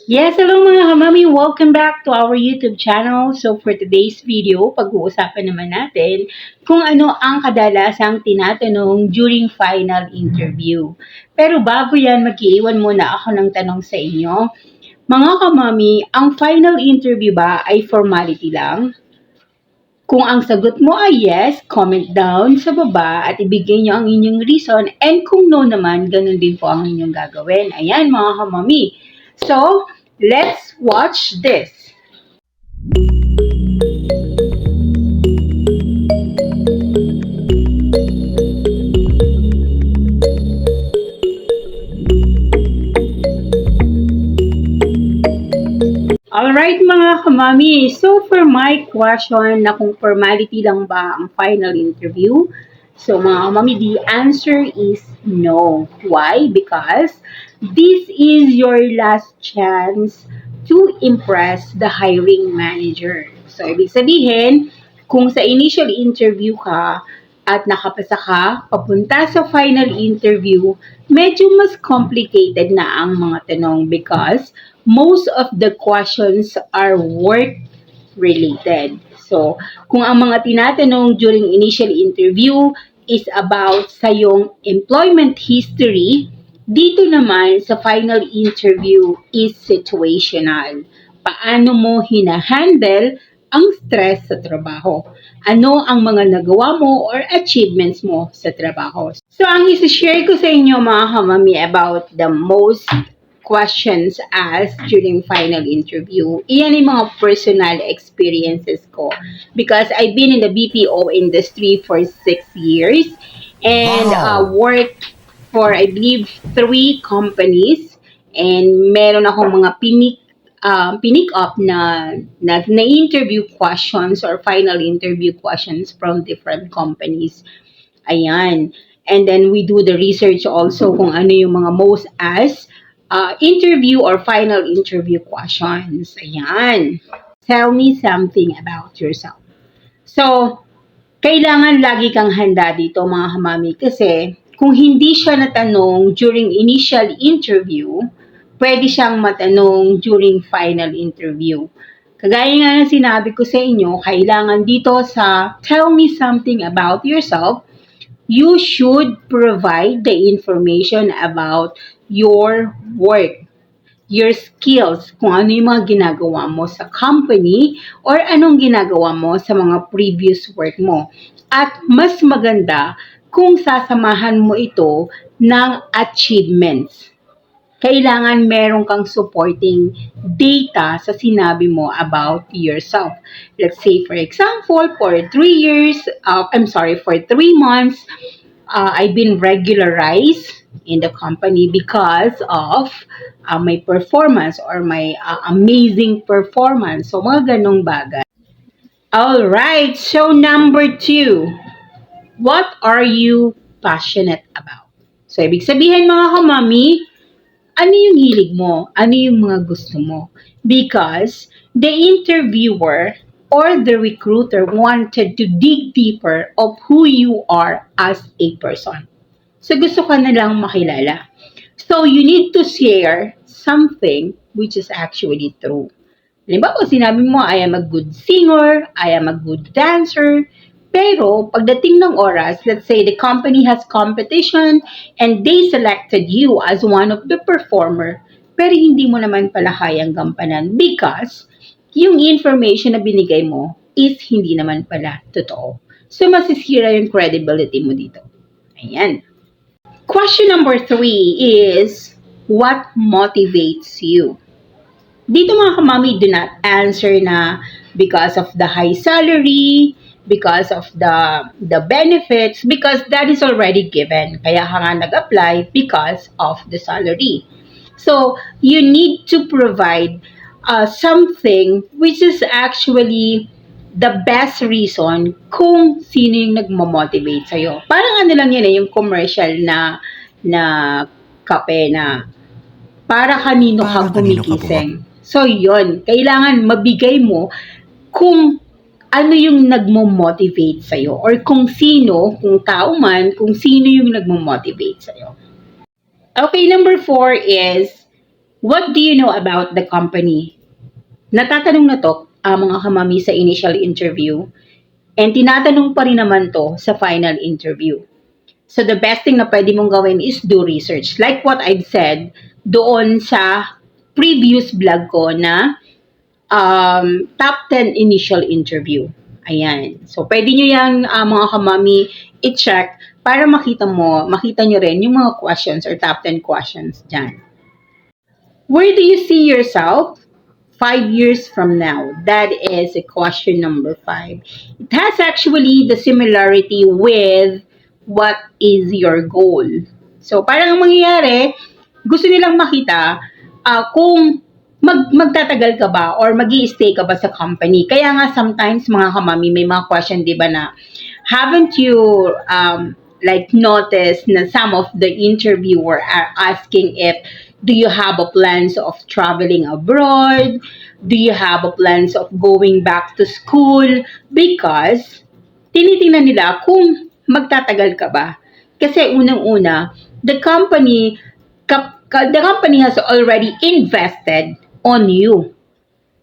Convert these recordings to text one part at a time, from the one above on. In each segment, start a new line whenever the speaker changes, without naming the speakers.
Yes, hello mga kamami. Welcome back to our YouTube channel. So for today's video, pag-uusapan naman natin kung ano ang kadalasang tinatanong during final interview. Pero bago yan, mag-iiwan muna ako ng tanong sa inyo. Mga kamami, ang final interview ba ay formality lang? Kung ang sagot mo ay yes, comment down sa baba at ibigay nyo ang inyong reason. And kung no naman, ganun din po ang inyong gagawin. Ayan mga kamami. So, let's watch this. Alright mga kamami, so for my question na kung formality lang ba ang final interview, so mga kamami, the answer is no. Why? Because this is your last chance to impress the hiring manager. So ibig sabihin, kung sa initial interview ka at nakapasa ka, papunta sa final interview, medyo mas complicated na ang mga tanong because most of the questions are work related. So, kung ang mga tinatanong during initial interview is about sa yung employment history, dito naman sa final interview is situational. Paano mo hinahandle ang stress sa trabaho? Ano ang mga nagawa mo or achievements mo sa trabaho? So, ang isi-share ko sa inyo mga kamami about the most questions asked during final interview. Iyan yung mga personal experiences ko because I've been in the BPO industry for 6 years and worked for I believe 3 companies and meron akong mga pinick up na interview questions or final interview questions from different companies. Ayan. And then we do the research also kung ano yung mga most asked interview or final interview questions. Ayan. Tell me something about yourself. So, kailangan lagi kang handa dito mga kamami kasi kung hindi siya natanong during initial interview, pwede siyang matanong during final interview. Kagaya nga ng sinabi ko sa inyo, kailangan dito sa tell me something about yourself, you should provide the information about your work, your skills, kung ano yung mga ginagawa mo sa company or anong ginagawa mo sa mga previous work mo. At mas maganda kung sasamahan mo ito ng achievements. Kailangan meron kang supporting data sa sinabi mo about yourself. Let's say, for example, for 3 years, for 3 months, I've been regularized in the company because of my performance or my amazing performance. So, mga ganong bagay. Alright, so number 2, what are you passionate about? So, ibig sabihin mga kamami, ano yung hilig mo? Ano yung mga gusto mo? Because the interviewer or the recruiter wanted to dig deeper of who you are as a person. So gusto ka na lang makilala. So you need to share something which is actually true. Halimbawa, sinabi mo, I am a good singer, I am a good dancer, pero pagdating ng oras, let's say the company has competition and they selected you as one of the performer, pero hindi mo naman pala kayang gampanan because yung information na binigay mo is hindi naman pala totoo. So, masisira yung credibility mo dito. Ayan. Question number 3 is, what motivates you? Dito mga kamami, do not answer na because of the high salary, because of the benefits, because that is already given. Kaya ka nga nag-apply because of the salary. So, you need to provide something which is actually the best reason kung sino yung nagmo-motivate sa'yo. Parang ano lang yan yung commercial na kape na para kanino ka gumigising. So, yon kailangan mabigay mo kung ano yung nagmo-motivate sa'yo or kung sino, kung tao man, kung sino yung nagmo-motivate sa'yo. Okay, number 4 is, What do you know about the company? Natatanong na to ang mga kamami sa initial interview and tinatanong pa rin naman to sa final interview. So the best thing na pwede mong gawin is do research. Like what I've said doon sa previous vlog ko na top 10 initial interview. Ayan. So pwede nyo yan mga kamami i-check para makita nyo rin yung mga questions or top 10 questions dyan. Where do you see yourself 5 years from now? That is a question number 5. It has actually the similarity with what is your goal. So, parang ang mangyayari, gusto nilang makita kung magtatagal ka ba or mag-i-stay ka ba sa company. Kaya nga sometimes mga kamami, may mga question, di ba na, haven't you noticed na some of the interviewer are asking if do you have a plans of traveling abroad? Do you have a plans of going back to school? Because tinitingnan nila kung magtatagal ka ba. Kasi unang-una, the company has already invested on you.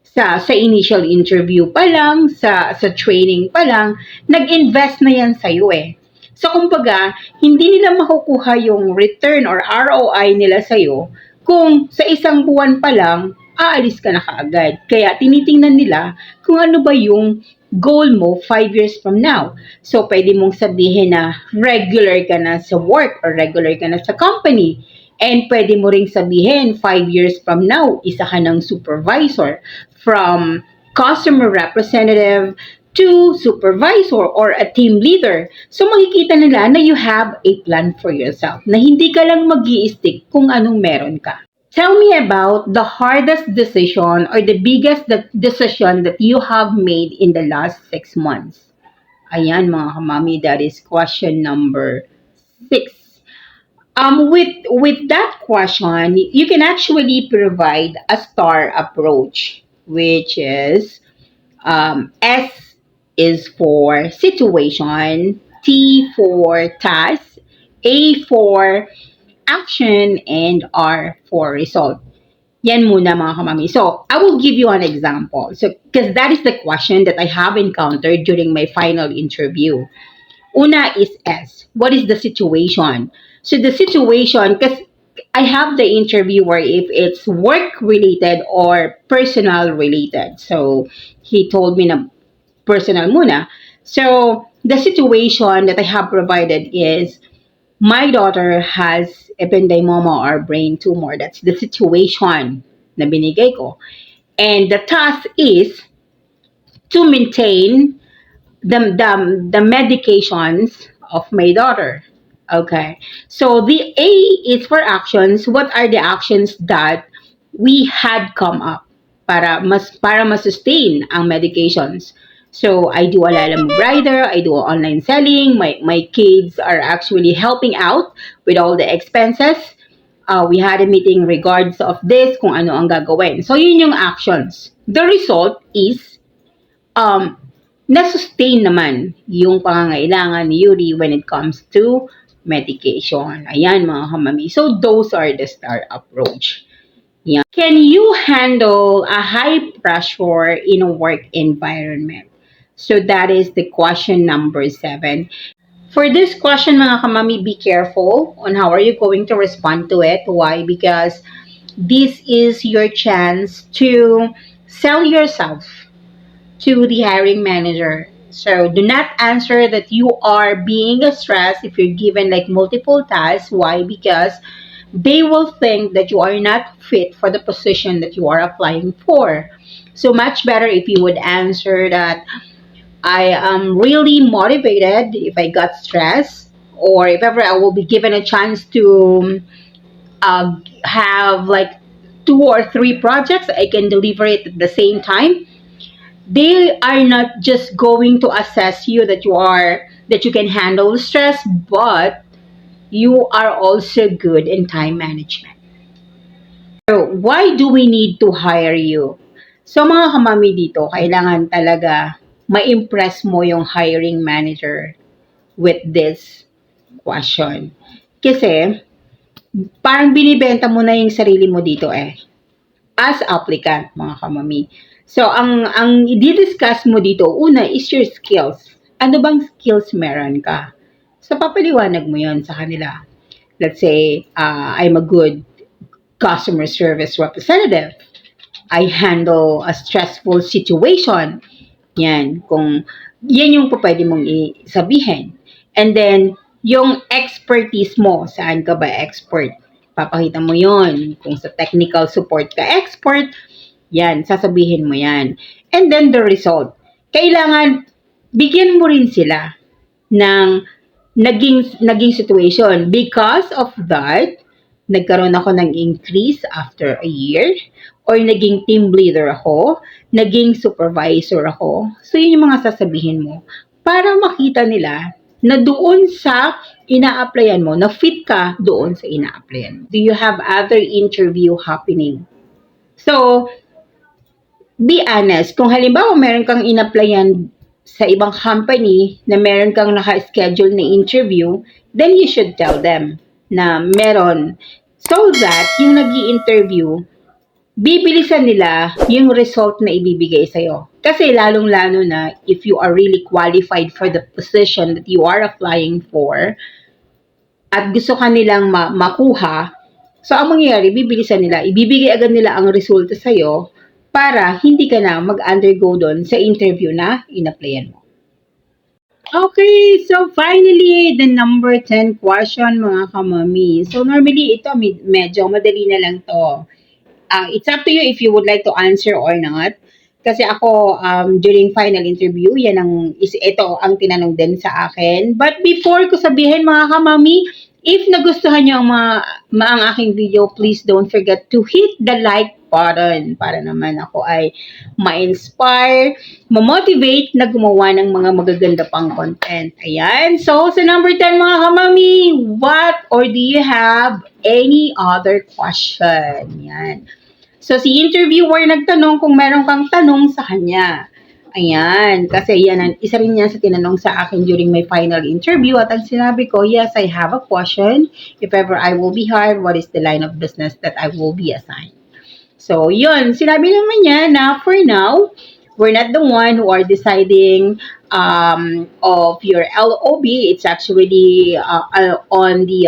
Sa initial interview pa lang, sa training pa lang, nag-invest na yan sa'yo eh. So, kumbaga, hindi nila makukuha yung return or ROI nila sa'yo kung sa isang buwan pa lang, aalis ka na kaagad. Kaya tinitingnan nila kung ano ba yung goal mo 5 years from now. So, pwede mong sabihin na regular ka na sa work or regular ka na sa company. And pwede mo ring sabihin 5 years from now, isa ka ng supervisor. From customer representative to supervisor or a team leader. So makikita nila na you have a plan for yourself, na hindi ka lang mag-i-stick kung anong meron ka. Tell me about the hardest decision or the biggest decision that you have made in the last 6 months. Ayan mga kamami, that is question number 6. With that question, you can actually provide a STAR approach, which is S is for situation, T for task, A for action, and R for result. Yan muna mga kamami. So, I will give you an example. So, because that is the question that I have encountered during my final interview. Una is S. What is the situation? So, the situation, because I have the interviewer if it's work-related or personal-related. So, he told me na personal muna. So, the situation that I have provided is my daughter has ependymoma or brain tumor. That's the situation na binigay ko. And the task is to maintain the medications of my daughter. Okay. So the A is for actions. What are the actions that we had come up para ma-sustain ang medications? So I do a lalamove rider, I do online selling, my kids are actually helping out with all the expenses. We had a meeting regards of this, kung ano ang gagawin. So yun yung actions. The result is na-sustain naman yung pangangailangan ni Yuri when it comes to medication. Ayan mga kamami. So those are the STAR approach. Yeah. Can you handle a high pressure in a work environment? So that is the question number 7. For this question mga kamami, be careful on how are you going to respond to it. Why? Because this is your chance to sell yourself to the hiring manager. So do not answer that you are being stressed if you're given like multiple tasks. Why? Because they will think that you are not fit for the position that you are applying for. So much better if you would answer that I am really motivated if I got stressed, or if ever I will be given a chance to have like 2 or 3 projects, I can deliver it at the same time. They are not just going to assess you that you can handle stress, but you are also good in time management. So, why do we need to hire you? So, mga kamami dito, kailangan talaga ma-impress mo yung hiring manager with this question. Kasi, parang binibenta mo na yung sarili mo dito eh. as applicant, mga kamami. So, ang i-discuss mo dito, una is your skills. Ano bang skills meron ka? So, papaliwanag mo yon sa kanila. Let's say, I'm a good customer service representative. I handle a stressful situation. Yan, kung yan yung pwede mong sabihin. And then, yung expertise mo, saan ka ba expert? Papakita mo yon. Kung sa technical support ka expert, yan, sasabihin mo yan. And then the result. Kailangan, bigyan mo rin sila ng naging situation. Because of that, nagkaroon ako ng increase after a year, or naging team leader ako, naging supervisor ako. So, yun yung mga sasabihin mo para makita nila na doon sa ina-applyan mo, na fit ka doon sa ina-applyan mo. Do you have other interview happening? So, be honest. Kung halimbawa meron kang in-applyan sa ibang company na meron kang naka-schedule na interview, then you should tell them na meron. So that yung nag-i-interview, bibilisan nila yung result na ibibigay sa'yo. Kasi lalong-lalo na if you are really qualified for the position that you are applying for at gusto ka nilang makuha, so ang mangyayari, bibilisan nila, ibibigay agad nila ang resulta sa'yo para hindi ka na mag-undergo doon sa interview na in-applyan mo. Okay, so finally, the number 10 question, mga kamami. So normally, ito medyo madali na lang to. It's up to you if you would like to answer or not. Kasi ako, during final interview, ito ang tinanong din sa akin. But before ko sabihin, mga kamami, if nagustuhan nyo ang aking video, please don't forget to hit the like button para naman ako ay ma-inspire, ma-motivate na gumawa ng mga magaganda pang content. Ayan. So, sa number 10, mga kamami, what or do you have any other question? Yan. So, si interviewer nagtanong kung meron kang tanong sa kanya. Ayan, kasi isa rin yan sa tinanong sa akin during my final interview at ang sinabi ko, yes, I have a question. If ever I will be hired, what is the line of business that I will be assigned? So, yun, sinabi naman niya na for now, we're not the one who are deciding of your LOB. It's actually on the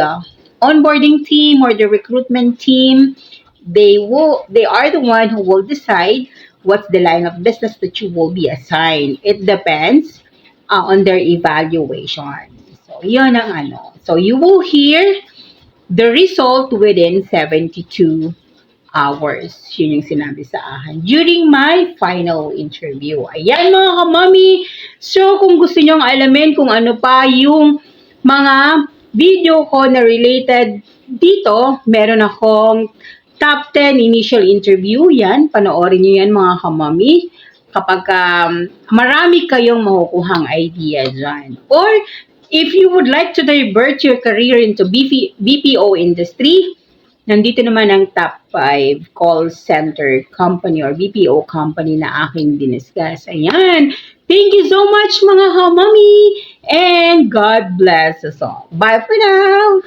onboarding team or the recruitment team. They are the one who will decide what's the line of business that you will be assigned. It depends on their evaluation. So, yun ang ano. So, you will hear the result within 72 hours. Yun yung sinabi sa akin during my final interview. Ayan, mga kamami. So, kung gusto nyong alamin kung ano pa yung mga video ko na related dito, meron akong top 10 initial interview. Yan, panoorin nyo yan, mga kamami. Kapag marami kayong makukuhang idea dyan. Or, if you would like to divert your career into BPO industry, nandito naman ang top 5 call center company or BPO company na aking diniscuss. Ayan. Thank you so much, mga kamami. And God bless us all. Bye for now.